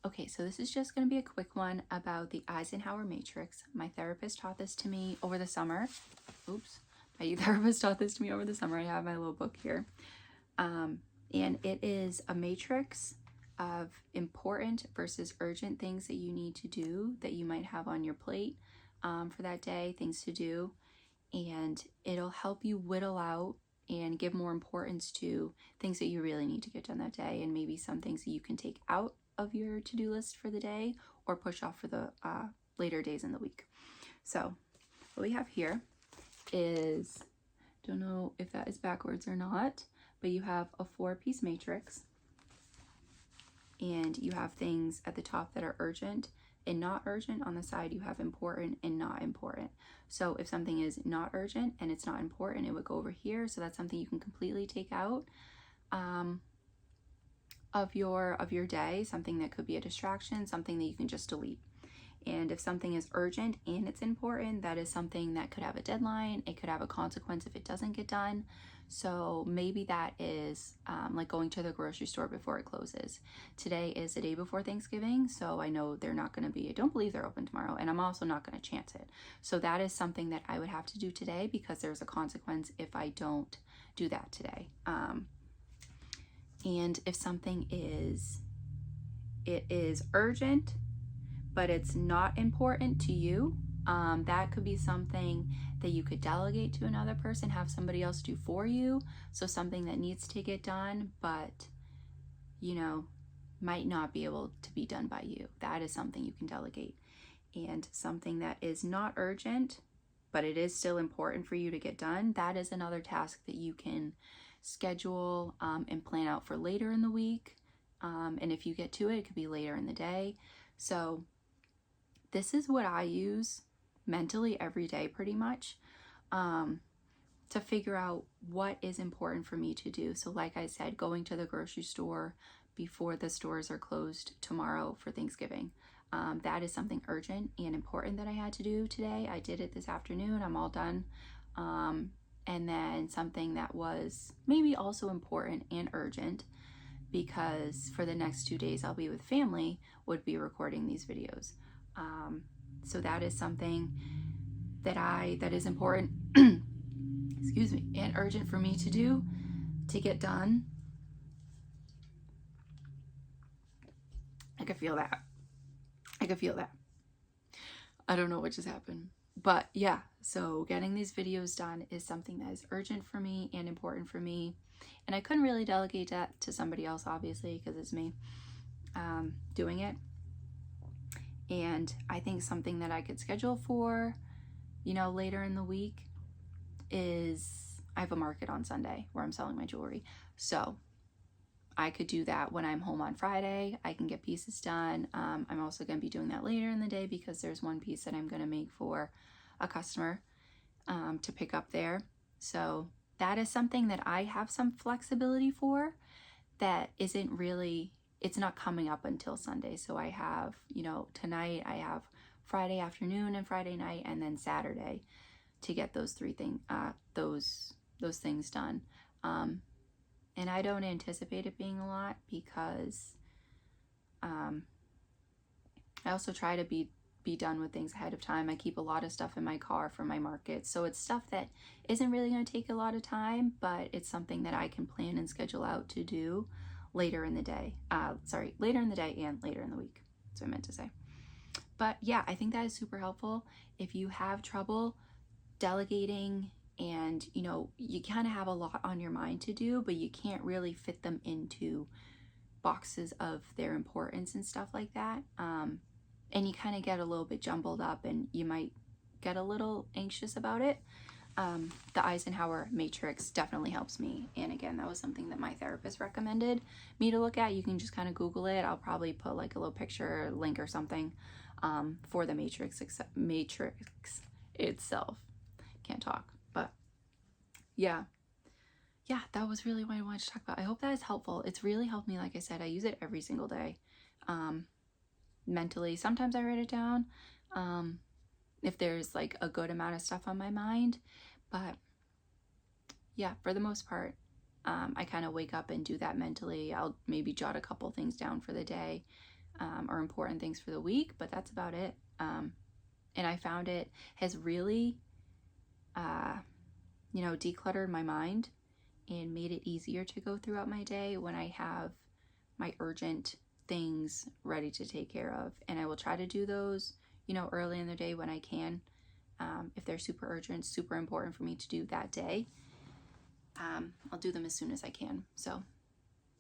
Okay, so this is just going to be a quick one about the Eisenhower Matrix. My therapist taught this to me over the summer. Oops. My therapist taught this to me over the summer. I have my little book here. And it is a matrix of important versus urgent things that you need to do that you might have on your plate for that day, things to do. And it'll help you whittle out and give more importance to things that you really need to get done that day, and maybe some things that you can take out of your to-do list for the day or push off for the later days in the week. So what we have here is, don't know if that is backwards or not, but you have a 4-piece matrix, and you have things at the top that are urgent and not urgent. On the side you have important and not important. So if something is not urgent and it's not important, it would go over here. So that's something you can completely take out of your day, something that could be a distraction, something that you can just delete. And if something is urgent and it's important, that is something that could have a deadline. It could have a consequence if it doesn't get done. So maybe that is like going to the grocery store before it closes. Today is the day before Thanksgiving, so I know they're not going to be, I don't believe they're open tomorrow, and I'm also not going to chance it. So that is something that I would have to do today because there's a consequence if I don't do that today. And if something is urgent, but it's not important to you, that could be something that you could delegate to another person, have somebody else do for you. So something that needs to get done, but might not be able to be done by you. That is something you can delegate. And something that is not urgent, but it is still important for you to get done, that is another task that you can schedule and plan out for later in the week. And if you get to it, it could be later in the day. So this is what I use mentally every day pretty much to figure out what is important for me to do. So like I said, going to the grocery store before the stores are closed tomorrow for Thanksgiving. That is something urgent and important that I had to do today. I did it this afternoon. I'm all done. And then something that was maybe also important and urgent, because for the next 2 days I'll be with family, would be recording these videos. So that is something that is important, excuse me, and urgent for me to do, to get done. I could feel that. I don't know what just happened. But yeah, so getting these videos done is something that is urgent for me and important for me. And I couldn't really delegate that to somebody else, obviously, because it's me doing it. And I think something that I could schedule for, later in the week is, I have a market on Sunday where I'm selling my jewelry. So I could do that when I'm home on Friday. I can get pieces done. I'm also going to be doing that later in the day because there's one piece that I'm going to make for a customer to pick up there. So that is something that I have some flexibility for, that isn't really, it's not coming up until Sunday. So I have, tonight I have Friday afternoon and Friday night, and then Saturday to get those those things done. And I don't anticipate it being a lot because I also try to be done with things ahead of time. I keep a lot of stuff in my car for my market. So it's stuff that isn't really going to take a lot of time, but it's something that I can plan and schedule out to do later in the day. Later in the day and later in the week. That's what I meant to say. But yeah, I think that is super helpful. If you have trouble delegating and you kind of have a lot on your mind to do, but you can't really fit them into boxes of their importance and stuff like that, and you kind of get a little bit jumbled up and you might get a little anxious about it, the Eisenhower Matrix definitely helps me. And again, that was something that my therapist recommended me to look at. You can just kind of Google it. I'll probably put like a little picture, link or something for the matrix itself. Can't talk, but yeah, that was really what I wanted to talk about. I hope that is helpful. It's really helped me. Like I said, I use it every single day. Mentally, sometimes I write it down if there's like a good amount of stuff on my mind, but yeah, for the most part, I kind of wake up and do that mentally. I'll maybe jot a couple things down for the day, or important things for the week, but that's about it. And I found it has really, decluttered my mind and made it easier to go throughout my day when I have my urgent things ready to take care of. And I will try to do those, early in the day when I can. If they're super urgent, super important for me to do that day, I'll do them as soon as I can. So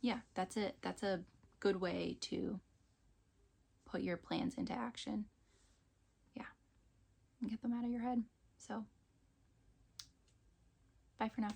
yeah, that's it. That's a good way to put your plans into action. Yeah, and get them out of your head. So bye for now.